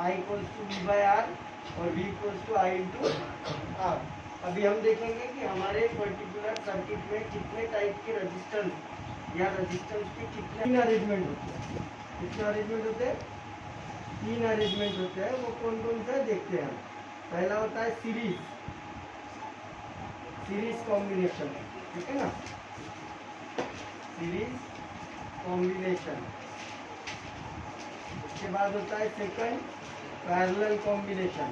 I equals to V by R और V equals to I into R. अभी हम देखेंगे कि हमारे पर्टिकुलर सर्किट में कितने टाइप के रेजिस्टेंस या रेजिस्टेंस के कितने अरेंजमेंट होते हैं। कितने अरेंजमेंट होते हैं? 3 अरेंजमेंट होते हैं। वो कौन कौन सा देखते हैं हम। पहला होता है सीरीज कॉम्बिनेशन, ठीक है ना, सीरीज कॉम्बिनेशन। उसके बाद होता है सेकंड पैरेलल कॉम्बिनेशन,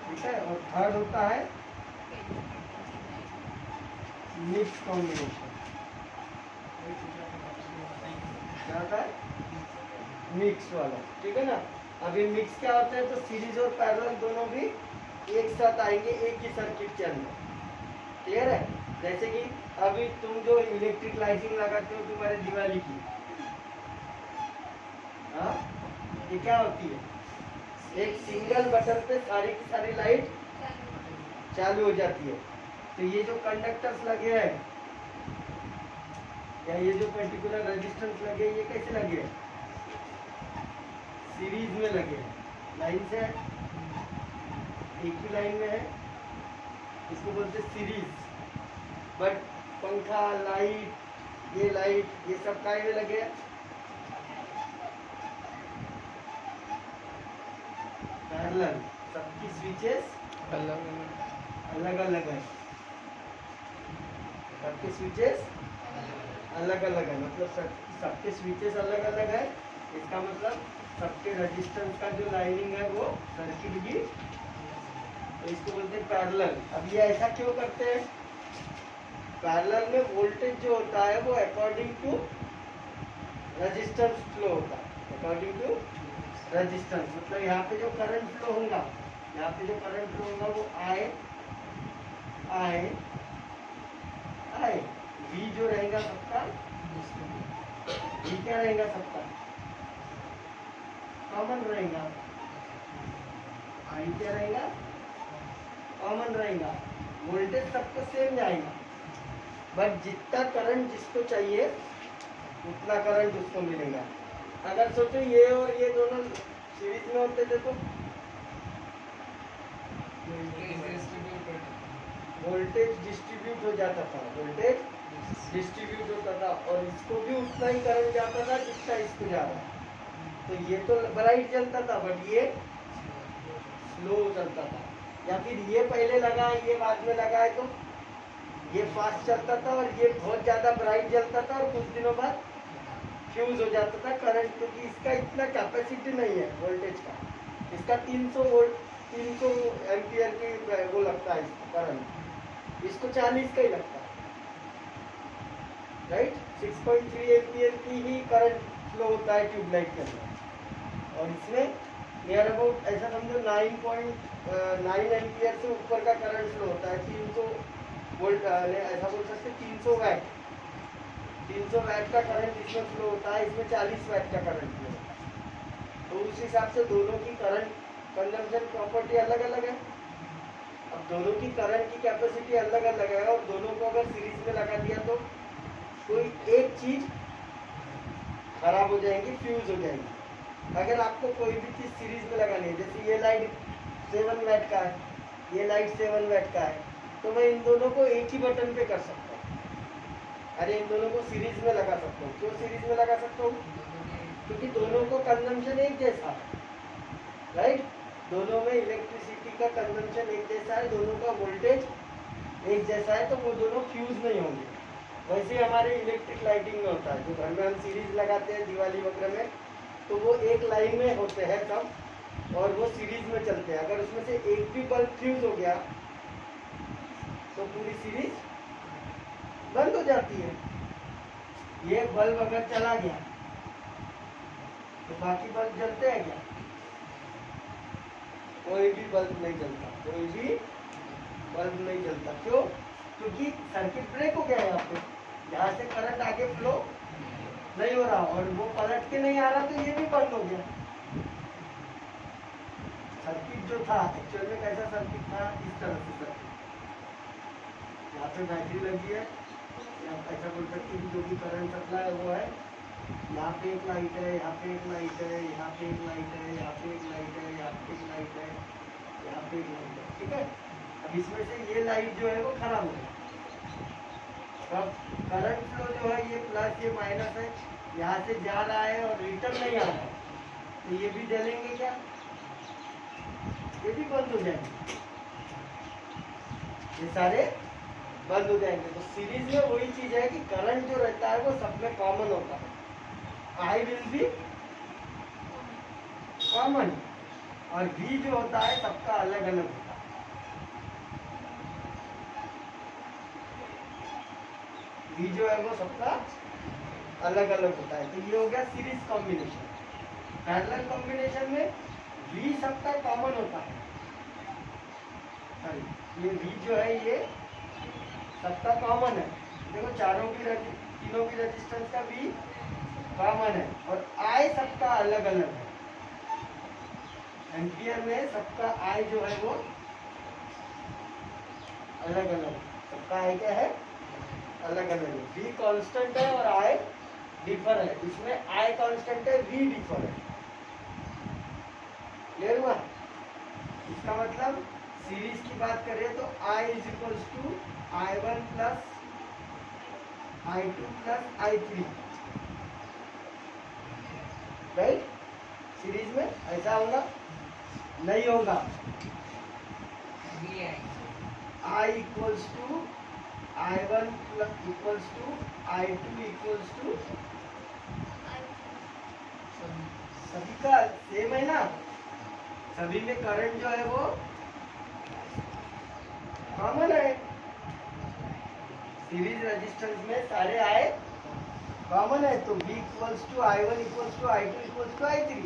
ठीक है, और थर्ड होता है मिक्स कॉम्बिनेशन। क्या होता है? मिक्स वाला, ठीक है ना। अभी मिक्स क्या होता है, तो सीरीज और पैरेलल दोनों भी एक साथ आएंगे एक ही सर्किट के अंदर। क्लियर है? जैसे कि अभी तुम जो इलेक्ट्रिक लाइटिंग लगाते हो तुम्हारे दिवाली की, हाँ, ये क्या होती है, एक सिंगल बटन पे सारी की सारी लाइट चालू हो जाती है। तो ये जो कंडक्टर्स लगे हैं या ये जो पर्टिकुलर रेजिस्टेंस लगे, ये कैसे लगे हैं? सीरीज में लगे हैं, लाइन से एक ही लाइन में है, इसको बोलते हैं सीरीज। बट पंखा, लाइट, ये सब काय में लगे हैं? पैरेलल। सबकी स्विचेस अलग अलग है, सबके स्विचेस अलग अलग है, मतलब सबके स्विचेस अलग अलग है। इसका मतलब सबके रेजिस्टेंस का जो लाइनिंग है वो सर्किट की, तो इसको बोलते हैं पैरेलल। अब ये ऐसा क्यों करते हैं? पैरेलल में वोल्टेज जो होता है वो अकॉर्डिंग टू रेजिस्टेंस फ्लो होता है, अकॉर्डिंग टू रेजिस्टेंस। मतलब यहाँ पे जो करंट फ्लो होगा, यहाँ पे जो करंट फ्लो होगा वो आए V जो रहेगा सबका, V क्या रहेगा सबका? कॉमन रहेगा। I क्या रहेगा? कॉमन रहेगा। वोल्टेज सबको सेम जाएगा, बट जितना करंट जिसको चाहिए उतना करंट उसको मिलेगा। अगर सोचो ये और ये दोनों सीरीज में होते थे तो वोल्टेज डिस्ट्रीब्यूट हो जाता था, वोल्टेज डिस्ट्रीब्यूट होता था और इसको भी उतना ही करंट जाता था जितना इसको जा रहा है। तो ये तो ब्राइट चलता था बट ये स्लो चलता था, या फिर ये पहले लगा ये बाद में लगा है तो ये फास्ट चलता था और ये बहुत ज़्यादा ब्राइट जलता था और कुछ दिनों बाद फ्यूज हो जाता था करंट, क्योंकि इसका इतना कैपेसिटी नहीं है वोल्टेज का। इसका 300 वोल्ट 300 एम्पियर की वो लगता है करंट, इसको 40 का ही लगता है, राइट। 6.3 एम्पियर की ही करंट फ्लो होता है ट्यूबलाइट के अंदर, और इसमें नियर अबाउट ऐसा समझो 9.9 एम्पियर से ऊपर का करंट फ्लो होता है। 300 वोल्ट ऐसा बोल सकते 300 वैट, 300 वैट का करंट इसमें फ्लो होता है, इसमें 40 वैट का करंट फ्लो होता है। तो उस हिसाब से दोनों की करंट कंजम्पशन प्रॉपर्टी अलग अलग है। अब दोनों की करंट की कैपेसिटी अलग अलग है और दोनों को अगर सीरीज में लगा दिया तो कोई एक चीज खराब हो जाएगी, फ्यूज हो जाएगी। अगर आपको कोई भी चीज सीरीज में लगानी है, जैसे ये लाइट 7 वैट का है, ये लाइट 7 वैट का है, तो मैं इन दोनों को एक ही बटन पे कर सकता हूँ। अरे इन दोनों को सीरीज में लगा सकता हूँ। क्यों सीरीज में लगा सकता हूँ? क्योंकि दोनों को कंजम्पशन एक जैसा है, राइट। दोनों में इलेक्ट्रिसिटी का कंजम्पशन एक जैसा है, दोनों का वोल्टेज एक जैसा है, तो वो दोनों फ्यूज नहीं होंगे। वैसे हमारे इलेक्ट्रिक लाइटिंग में होता है, जो घर में हम सीरीज लगाते हैं दिवाली वगैरह में, तो वो एक लाइन में होते हैं सब और वो सीरीज में चलते हैं। अगर उसमें से एक भी बल्ब फ्यूज हो गया तो पूरी सीरीज बंद हो जाती है। ये बल्ब अगर चला गया तो बाकी बल्ब जलते हैं क्या? कोई भी बल्ब नहीं जलता, कोई भी बल्ब नहीं जलता। क्यों? क्योंकि सर्किट ब्रेक हो गया है। यहाँ पे यहाँ से करंट आगे फ्लो नहीं हो रहा और वो पलट के नहीं आ रहा, तो ये भी बंद हो गया। सर्किट जो था एक्चुअल में कैसा सर्किट था? इस तरह से सर्किट, यहाँ पे बैटरी लगी है, या ऐसा बोल सकते हैं जो भी करंट सप्लाई है वो है यहाँ पे एक लाइट है, यहाँ पे एक लाइट है, यहाँ पे एक लाइट है, यहाँ पे एक लाइट है, यहाँ पे एक लाइट है, यहाँ पे एक लाइट है, ठीक है। अब इसमें से ये लाइट जो है वो खराब हो गई। अब करंट फ्लो जो है ये प्लस ये माइनस है, यहाँ से जा रहा है और रिटर्न नहीं आ रहा है, तो ये भी जलेंगे क्या? ये भी बंद हो जाएंगे, ये सारे बंद हो जाएंगे। तो सीरीज में वही चीज है कि करंट जो रहता है वो सब में कॉमन होता है, आई विल बी कॉमन, और वी जो होता है सबका अलग अलग होता है। वी जो है वो सबका अलग अलग होता है। तो ये हो गया सीरीज कॉम्बिनेशन। पैरेलल कॉम्बिनेशन में वी सबका कॉमन होता है, ये वी जो है ये सबका कॉमन है। देखो तीनों की रेजिस्टेंस का वी कॉमन है, और आई सबका अलग अलग है। एम्पियर में सबका आई जो है वो अलग अलग, सबका आई क्या है? अलग अलग है। वी कांस्टेंट है और आई डिफर है, इसमें आई कांस्टेंट है, वी डिफर है। क्लियर हुआ? इसका मतलब सीरीज की बात करें तो I is equals to I1 plus I2 plus I3, right? Series में ऐसा होगा? नहीं होगा। I equals to I1 plus equals to I2 equals to, सभी का सेम है ना, सभी में करंट जो है वो कॉमन है। सीरीज रेजिस्टेंस में सारे आए कॉमन है, तो V equals to I1 equals to I2 equals to I3।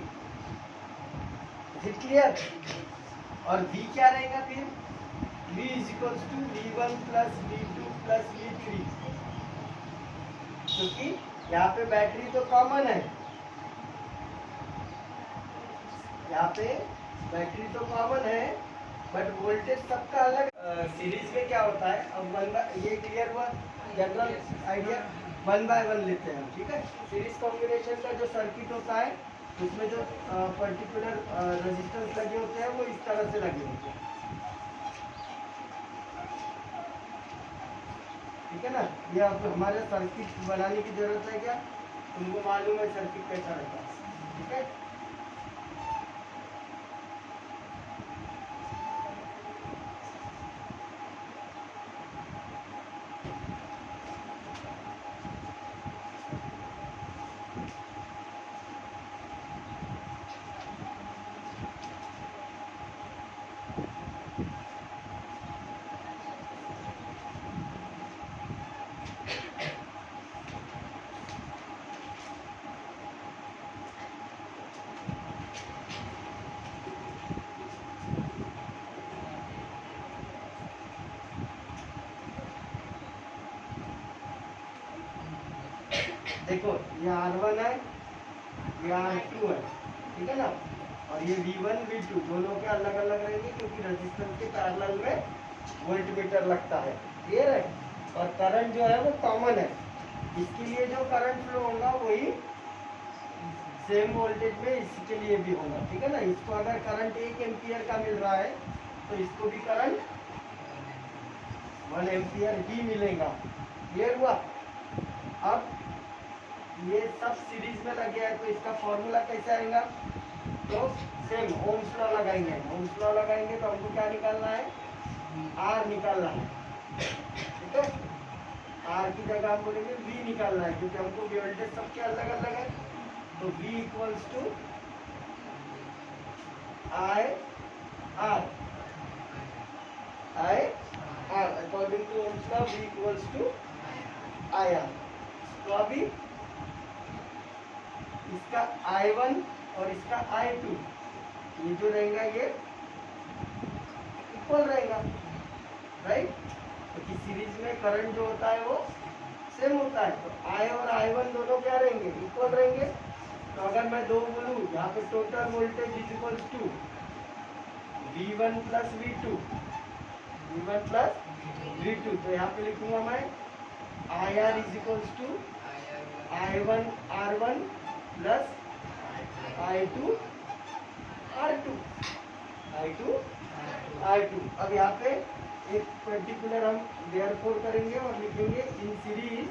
Clear? और V क्या रहेगा फिर? V is equals to V1 plus V2 plus V3, क्योंकि यहाँ पे बैटरी तो कॉमन है, यहाँ पे बैटरी तो कॉमन है, बट वोल्टेज सबका अलग। सीरीज में क्या होता है, अब ये क्लियर हुआ, जनरल आइडिया 1 बाय 1 लेते हैं, ठीक है। सीरीज कॉम्बिनेशन का जो सर्किट होता है उसमें जो पर्टिकुलर रेजिस्टेंस लगे होते हैं वो इस तरह से लगे होते हैं, ठीक है ना। ये अब हमारे सर्किट बनाने की जरूरत है क्या? तुमको मालूम है सर्किट कैसा रहता है, ठीक है। देखो ये R1 है, ये R2 है, ठीक है ना, और ये V1 V2 दोनों के अलग अलग रहेंगे, क्योंकि रेजिस्टेंस के पैरेलल में वोल्टमीटर लगता है, क्लियर है। और करंट जो है वो कॉमन है, इसके लिए जो करंट फ्लो होगा वही सेम वोल्टेज में इसके लिए भी होगा, ठीक है ना। इसको अगर करंट 1 एम्पियर का मिल रहा है तो इसको भी करंट 1 एम्पियर ही मिलेगा, क्लियर हुआ। अब ये सब सीरीज में लगे हैं, तो इसका फॉर्मूला कैसे आएगा? तो सेम ओम्स लॉ लगाएंगे, ओम्स लॉ लगाएंगे तो हमको क्या निकालना है? R निकालना है, ठीक है। R की जगह हम बोलेंगे V निकालना है, क्योंकि हमको वोल्टेज सबके अलग अलग है। तो V equals to I R according to Ohm's law V equals to I R। तो अभी इसका I1 और इसका I2 ये जो रहेगा ये इक्वल रहेगा, राइट। क्योंकि सीरीज में करंट जो होता है वो सेम होता है, तो I और I1 दोनों क्या रहेंगे? इक्वल रहेंगे। तो अगर मैं दो बोलूँ, यहाँ पे total voltage is equals to V1 plus V2, V1 plus V2, तो यहाँ पे लिखूंगा मैं IR is equals to I1 R1 plus I2 R2 I2 R2। अब यहाँ पे एक पर्टिकुलर हम देयरफॉर करेंगे और लिखेंगे in series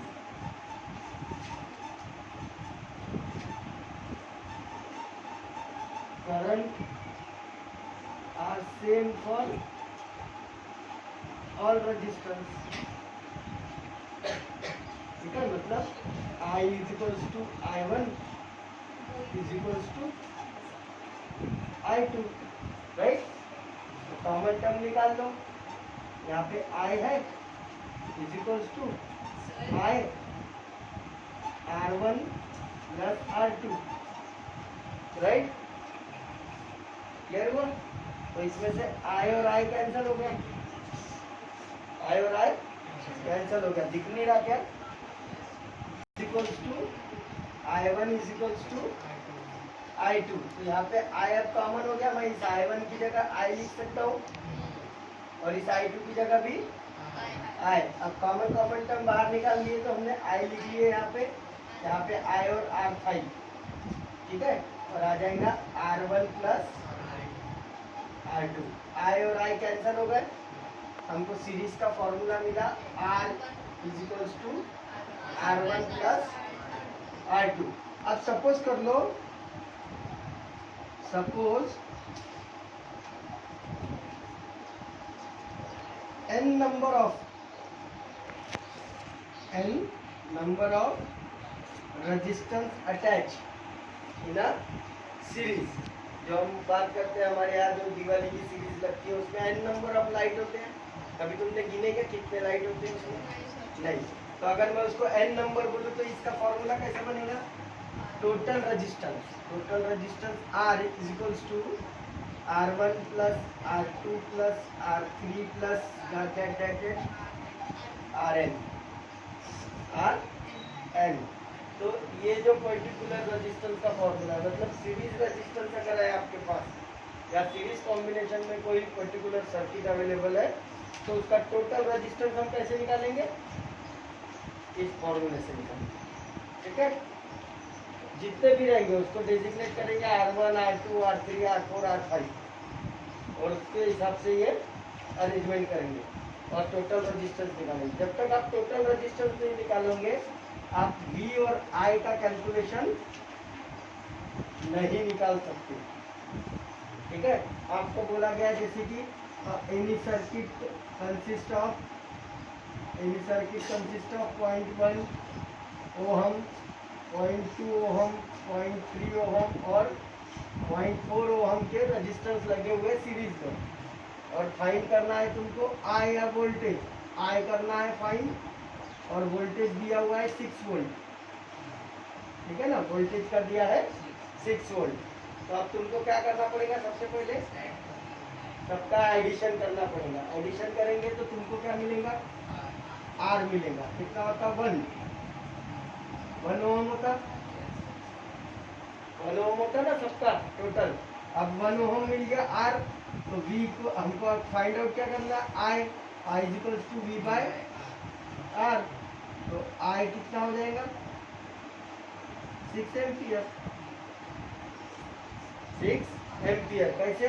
current are same for all resistance. ठीक है, मतलब I is equals to I1 is equals to I2, right. तो कॉमन टर्म निकाल लो, यहाँ पे I है is equals to I R1 plus R2, right. Clear हुआ? तो इसमें से I और I कैंसिल हो गया, I और I कैंसिल हो गया, दिख नहीं रहा क्या? Equals to I1 is equals to I2। तो यहाँ पे I अब कॉमन हो गया, मैं इस I1 की जगह I लिख सकता हूँ और इस I2 की जगह भी I। अब कॉमन कॉमन टर्म बाहर निकाल लिए तो हमने I लिख लिए यहाँ पे I और R था, ठीक है, और आ जाएगा R1 प्लस R2। I और I कैंसिल हो गए, हमको सीरीज का फॉर्मूला मिला R is equals to R1 plus R2। अब सपोज कर लो, suppose n number of resistance attached in a series। जो हम बात करते हैं हमारे यहाँ जो दिवाली की सीरीज लगती है उसमें n नंबर ऑफ लाइट होते हैं। कभी तुमने गिने क्या कितने लाइट होते हैं उसमें? नहीं। तो अगर मैं उसको n नंबर बोलूँ तो इसका फॉर्मूला कैसे बनेगा? Total resistance R is equals to R1 plus R2 plus R3 plus RN। तो ये जो पर्टिकुलर रेजिस्टेंस का फॉर्मूला है, मतलब सीरीज रेजिस्टेंस अगर है आपके पास या सीरीज कॉम्बिनेशन में कोई पर्टिकुलर सर्किट अवेलेबल है तो उसका टोटल रेजिस्टेंस हम कैसे निकालेंगे? इस फॉर्मूले से निकालेंगे। ठीक है, जितने भी रहेंगे उसको डेजिग्नेट करेंगे R1 R2 R3 R4 R5 और उसके हिसाब से ये अरेंजमेंट करेंगे और टोटल रेजिस्टेंस निकालेंगे। जब तक आप टोटल रेजिस्टेंस नहीं निकालोगे आप V और I का कैलकुलेशन नहीं निकाल सकते। ठीक है, आपको बोला गया जैसे कि any circuit consist of 0.1 ohm, 0.2 ohm, 0.3 ohm और 0.4 ओहम के रेजिस्टेंस लगे हुए सीरीज में, और फाइंड करना है तुमको I या वोल्टेज। I करना है फाइंड और वोल्टेज दिया हुआ है 6 वोल्ट। ठीक है ना, वोल्टेज का दिया है 6 वोल्ट। तो अब तुमको क्या करना पड़ेगा? सबसे पहले सबका एडिशन करना पड़ेगा। एडिशन करेंगे तो तुमको क्या मिलेगा? R मिलेगा। कितना होता? 1 ओम होता, 1 ओम होता ना सबका टोटल। अब 1 ओम मिल गया R, तो V को हमको फाइंड आउट क्या करना है? I is equal to V by R। तो I कितना हो जाएगा? 6 एम्पियर। 6 एम्पियर कैसे?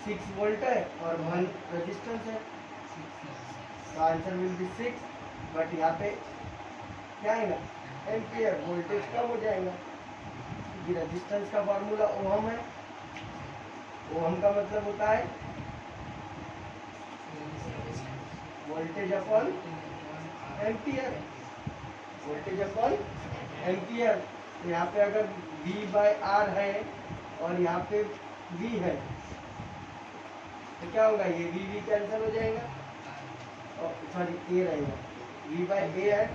6 वोल्ट है और 1 रेजिस्टेंस है, तो आंसर विल बी 6। बट यहाँ पे क्या आएगा? एम्पियर। वोल्टेज कम हो जाएगा क्योंकि रेजिस्टेंस का फॉर्मूला ओहम है। ओहम का मतलब होता है voltage upon ampere. Voltage upon ampere. तो यहाँ पे अगर V बाय R है और यहाँ पे V है तो क्या होगा? ये V कैंसिल हो जाएगा और सॉरी A रहेगा। V बाय A है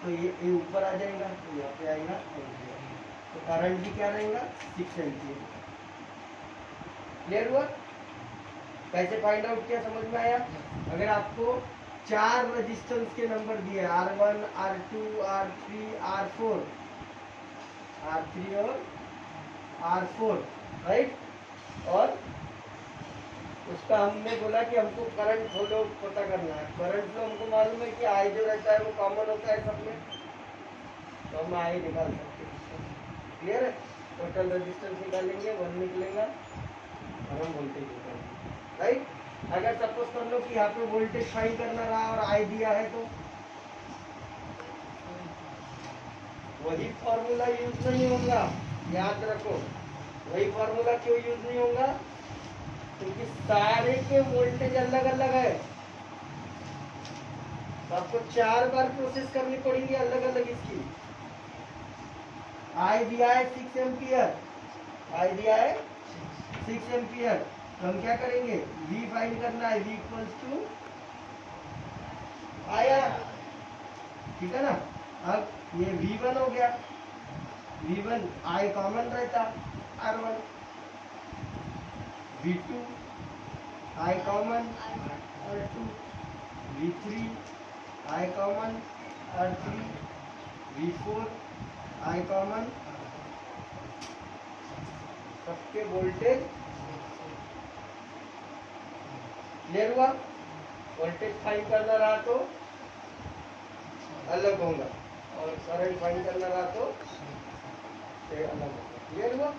तो ये A ऊपर आ जाएगा तो यहाँ पे आएगा एम्पियर। तो करंट भी क्या रहेगा? 6 एम्पियर। क्लियर हुआ? कैसे फाइंड आउट किया, समझ में आया? अगर आपको 4 रेजिस्टेंस के नंबर दिए R1 R2 R3 R4, R3 और R4, राइट, और उसका हमने बोला कि हमको करंट फ्लो पता करना है। करंट फ्लो हमको मालूम है कि I जो रहता है वो कॉमन होता है सब में, तो हम आई निकाल सकते हैं। क्लियर है? टोटल रेजिस्टेंस निकालेंगे, 1 निकलेगा और हम वोल्टेज निकालेंगे, राइट। अगर सपोज कर लो कि यहाँ पे वोल्टेज फाइंड करना रहा और आई दिया है तो वही फॉर्मूला यूज नहीं होगा, याद रखो। वही फॉर्मूला क्यों यूज नहीं होगा? क्योंकि सारे के वोल्टेज अलग अलग है, तो आपको 4 बार प्रोसेस करनी पड़ेगी अलग अलग इसकी। आई दिया है 6 एम्पियर, आई दिया है 6 एम्पियर, तो हम क्या करेंगे? V फाइंड करना है, V इक्वल्स टू आया, ठीक है ना। अब ये V1 हो गया, V1 I कॉमन रहता R1, V2 I common R2, V3 I common R3, V4 I common, सबके वोल्टेज क्लियर हुआ। वोल्टेज फाइंड करना रहा तो अलग होगा और करंट फाइंड करना रहा तो से अलग होगा। क्लियर हुआ?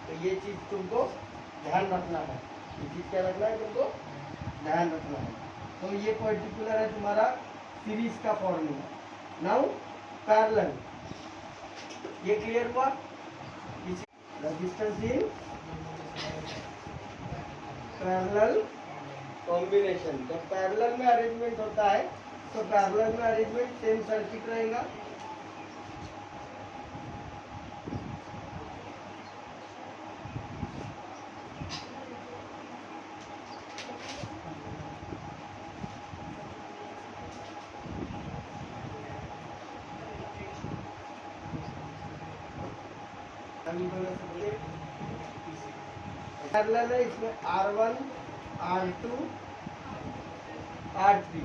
तो ये चीज तुमको ध्यान रखना है, ये चीज क्या रखना है तुमको? ध्यान रखना है। तो ये पर्टिकुलर है तुम्हारा सीरीज का फॉर्मूला। नाउ पैरेलल, ये क्लियर हुआ? Resistance in parallel combination. जब पैरेलल में अरेंजमेंट होता है तो पैरेलल में अरेंजमेंट सेम सर्किट रहेगा, पैरेलल है, इसमें R1 R2 R3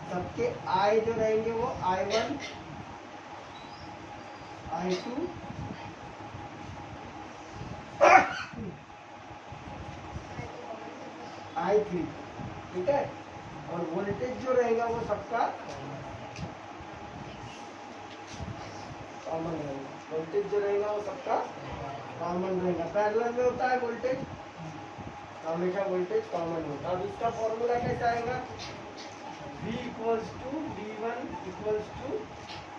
सबके I जो रहेंगे वो I1 I2 I3, ठीक है। और वोल्टेज जो रहेगा वो सबका कॉमन रहेगा, वोल्टेज जो रहेगा वो सबका कॉमन रहेगा। पैरेलल में होता है वोल्टेज, हमेशा वोल्टेज कॉमन होता है। अब इसका फॉर्मूला कैसा आएगा? V equals to V1 equals to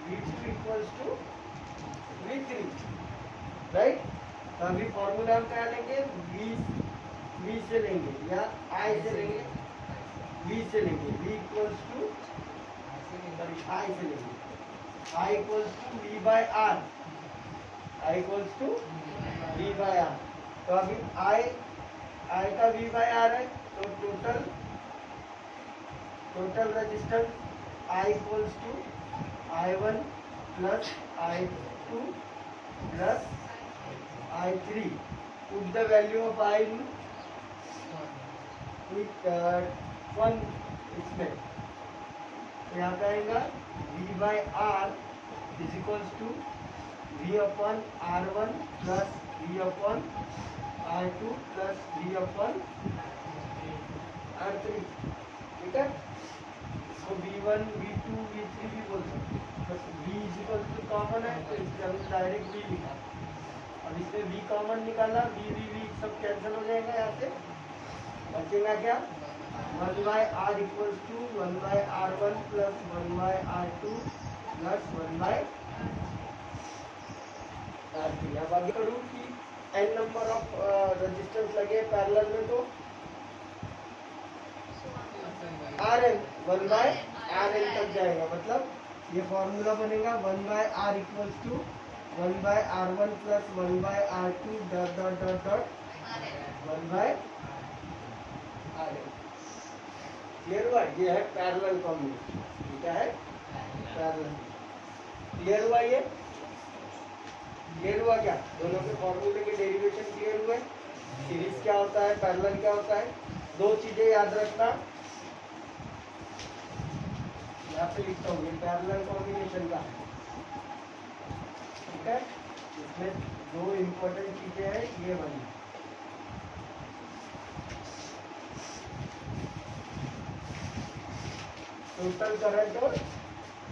V2 equals to V3, right. तो अभी फॉर्मूला हम क्या लेंगे? V से लेंगे या I से लेंगे? V से लेंगे। V इक्वल्स टू I से लेंगे, I equals to V by R, I equals to V by R। तो अभी I का V बाय R है, तो total resistance I equals to I1 plus I2 plus I3। Put the value of I with 1 इसमें, तो यहाँ पे आएगा V by R is equals to V upon R1 plus V upon R2 plus V upon R3, ठीक है। इसको V1 V2 V3 भी बोल सकते हैं, बस V is equals to common है तो इसलिए हमने डायरेक्ट V लिखा। अब इसमें V कॉमन निकाला, V सब कैंसिल हो जाएगा, यहाँ से बचेगा क्या? 1 by R equals to 1 by R1 plus 1 by R2 plus 1 by R3। अब आगे करूँ कि n नंबर ऑफ रेजिस्टेंस लगे पैरेलल में, तो Rn 1 बाय Rn तक जाएगा, मतलब ये फॉर्मूला बनेगा 1 by R equals to 1 by R1 plus 1 by R2 dot dot dot dot 1 by Rn। Clear हुआ? ये है पैरेलल कॉम्बिनेशन, क्या है? पैरेलल। क्लियर हुआ? ये क्लियर हुआ क्या? दोनों के फॉर्मूले के डेरिवेशन क्लियर हुए? सीरीज क्या होता है, पैरेलल क्या होता है? दो चीजें याद रखना, यहाँ पे लिखता हूँ, ये पैरेलल कॉम्बिनेशन का, ठीक है। इसमें दो इम्पोर्टेंट चीजें हैं, ये वाली टोटल करंट और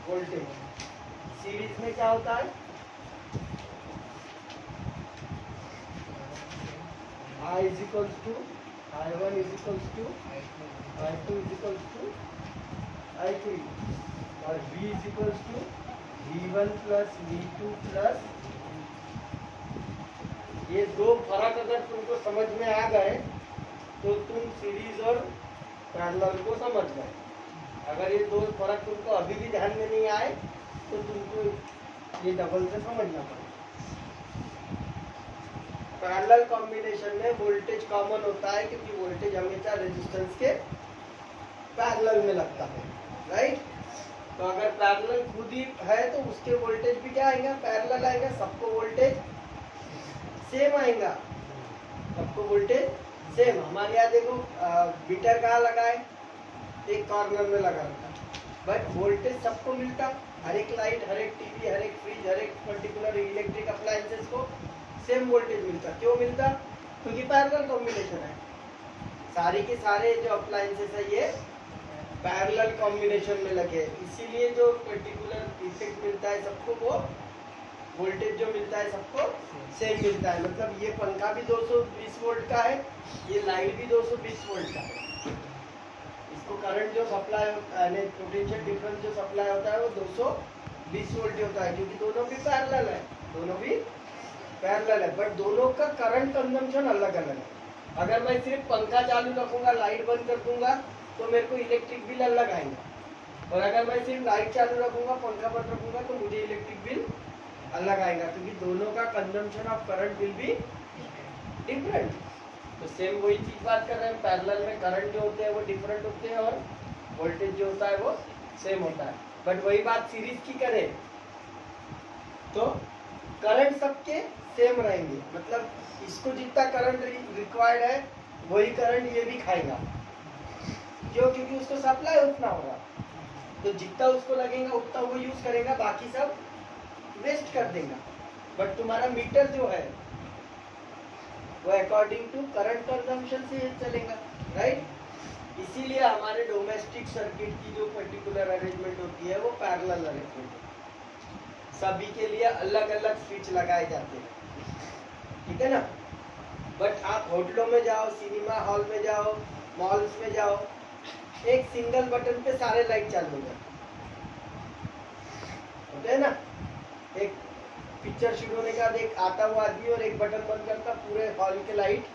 वोल्टेज। सीरीज में क्या होता है, I is equals to I1 is equals to I2 is equals to I3 और V is equals to V1 plus V2 plus, ये दो फर्क अगर तुमको समझ में आ गए तो तुम सीरीज और पैरेलल को समझ गए। अगर ये दो फर्क तुमको अभी भी ध्यान में नहीं आए तो तुमको ये डबल से समझना पड़ेगा। पैरेलल कॉम्बिनेशन में वोल्टेज कॉमन होता है क्योंकि वोल्टेज हमेशा रेजिस्टेंस के पैरेलल में लगता है, राइट। तो अगर पैरेलल खुद ही है तो उसके वोल्टेज भी क्या आएगा, पैरेलल आएगा, सबको वोल्टेज सेम आएगा, सबको वोल्टेज सेम। हमारे यहाँ देखो मीटर कहाँ लगा है, एक कॉर्नर में लगा रहता है, बट वोल्टेज सबको मिलता, हर एक लाइट, हर एक टीवी, हर एक फ्रिज, हर एक पर्टिकुलर इलेक्ट्रिक अप्लायंसेस को सेम वोल्टेज मिलता। क्यों मिलता, क्योंकि पैरेलल कॉम्बिनेशन है। सारे के सारे जो अप्लायंसेस है ये पैरेलल कॉम्बिनेशन में लगे, इसीलिए जो पर्टिकुलर इफेक्ट मिलता है सबको, वो वोल्टेज जो मिलता है सबको सेम मिलता है। मतलब ये पंखा भी 220 वोल्ट का है, ये लाइट भी 220 वोल्ट का है। इसको करंट जो सप्लाई यानी पोटेंशियल डिफरेंस जो सप्लाई होता है वो 220 वोल्ट होता है, क्योंकि दोनों भी पैरेलल है, दोनों भी पैरेलल है, बट दोनों का करंट कंजम्पशन अलग अलग है। अगर मैं सिर्फ पंखा चालू रखूंगा, लाइट बंद कर दूंगा तो मेरे को इलेक्ट्रिक बिल अलग आएगा, और अगर मैं सिर्फ लाइट चालू रखूंगा, पंखा बंद रखूंगा तो मुझे इलेक्ट्रिक बिल अलग आएगा, क्योंकि दोनों का consumption of current will be different. तो सेम वही चीज बात कर रहे हैं, पैरेलल में करंट जो होते हैं वो डिफरेंट होते हैं और वोल्टेज जो होता है वो सेम होता है। बट वही बात सीरीज की करें तो करंट सबके सेम रहेंगे, मतलब इसको जितना करंट रिक्वायर्ड है वही करंट ये भी खाएगा। क्यों, क्योंकि उसको सप्लाई उतना होगा, तो जितना उसको लगेगा उतना वो यूज करेगा, बाकी सब वेस्ट कर देगा। बट तुम्हारा मीटर जो है वो अकॉर्डिंग टू करंट कंजम्पशन से चलेगा, राइट। इसीलिए हमारे डोमेस्टिक सर्किट की जो पर्टिकुलर अरेंजमेंट होती है वो पैरेलल अरेंजमेंट है, सभी के लिए अलग अलग स्विच लगाए जाते हैं, ठीक है ना। बट आप होटलों में जाओ, सिनेमा हॉल में जाओ, मॉल्स में जाओ, एक सिंगल बटन पे सारे लाइट चालू हो जाते होते है ना। एक पिक्चर शुरू होने के बाद एक आता हुआ आदमी और एक बटन बंद करता, पूरे हॉल के लाइट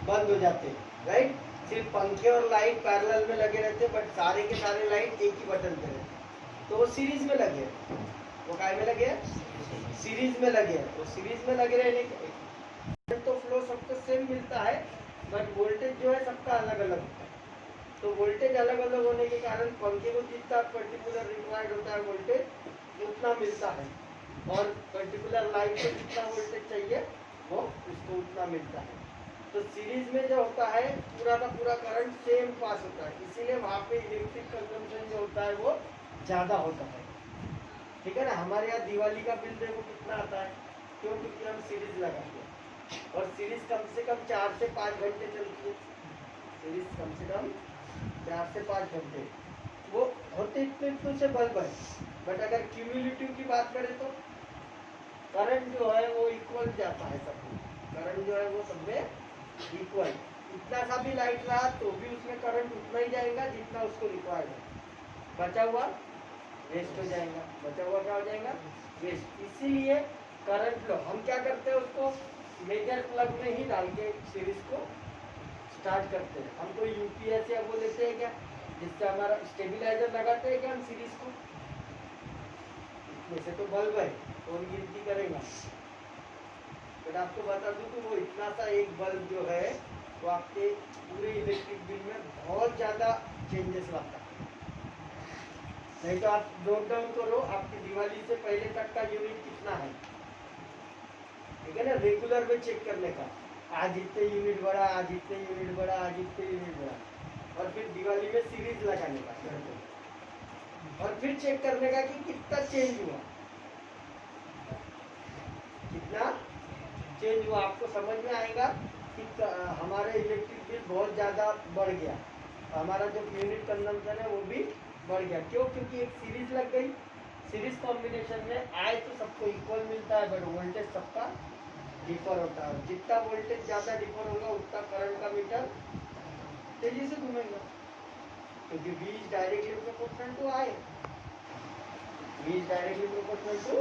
बंद हो जाते, राइट। सिर्फ पंखे और लाइट पैरेलल में लगे रहते, बट सारे के सारे लाइट एक ही बटन पे रहते, तो वो सीरीज में लगे। वो काय में लगे, सीरीज में लगे। तो सीरीज में लगे रहने के तो फ्लो सबको सेम मिलता है, बट वोल्टेज जो है सबका अलग अलग होता है। तो वोल्टेज अलग अलग होने के कारण पंखे को जितना पर्टिकुलर रिक्वायर्ड होता है वोल्टेज उतना मिलता है, और पर्टिकुलर लाइट को जितना वोल्टेज चाहिए वो उसको उतना मिलता है। तो सीरीज में जो होता है पूरा का पूरा करंट सेम पास होता है, इसीलिए वहाँ पे इलेक्ट्रिक कंजम्पशन जो होता है वो ज़्यादा होता है, ठीक है ना। हमारे यहाँ दिवाली का बिल देखो कितना आता है, क्यों, क्योंकि हम सीरीज लगाते हैं, और सीरीज कम से कम 4 से 5 घंटे चलती है। सीरीज कम से कम 4 से 5 घंटे वो होते इतने से बल्ब है। बट अगर क्यूमुलेटिव की बात करें तो करंट जो है वो इक्वल जाता है सब में, करंट जो है वो सब में इक्वल। इतना सा भी लाइट रहा तो भी उसमें करंट उतना ही जाएगा जितना उसको रिक्वायर्ड है, बचा हुआ वेस्ट हो जाएगा, बचा हुआ क्या हो जाएगा, वेस्ट। इसीलिए करंट लो हम क्या करते हैं, उसको मेजर प्लग में ही डाल के सीरीज को स्टार्ट करते हैं। हम कोई यूपीएस या वो लेते हैं क्या, जिससे हमारा स्टेबलाइजर लगाते हैं क्या हम सीरीज को, वैसे तो बल्ब है कौन गिनती करेगा। बट आपको बता दूं कि वो इतना सा एक बल्ब जो है वो आपके पूरे इलेक्ट्रिक बिल में बहुत ज़्यादा चेंजेस लाता है। नहीं तो आप नोट डाउन करो आपकी दिवाली से पहले तक का यूनिट कितना है, ठीक है ना, रेगुलर में चेक करने का, आज इतने यूनिट बढ़ा, आज इतने यूनिट बढ़ा, आज इतने यूनिट बढ़ा, और फिर दिवाली में सीरीज लगाने का, और फिर चेक करने का कि कितना चेंज हुआ, कितना चेंज हुआ। आपको समझ में आएगा कि हमारा इलेक्ट्रिक बिल बहुत ज़्यादा बढ़ गया, हमारा जो यूनिट कंजम्पशन है वो भी बढ़ गया। क्यों, क्योंकि एक सीरीज लग गई, सीरीज कॉम्बिनेशन में आई तो सबको इक्वल मिलता है, बट वोल्टेज सबका डिफर होता है। जितना वोल्टेज ज़्यादा डिफर होगा उतना करंट का मीटर तेजी से घूमेगा, क्योंकि V is directly proportional to I। V is directly proportional to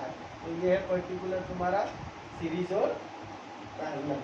I। तो ये है पर्टिकुलर तुम्हारा सीरीज और पैरेलल।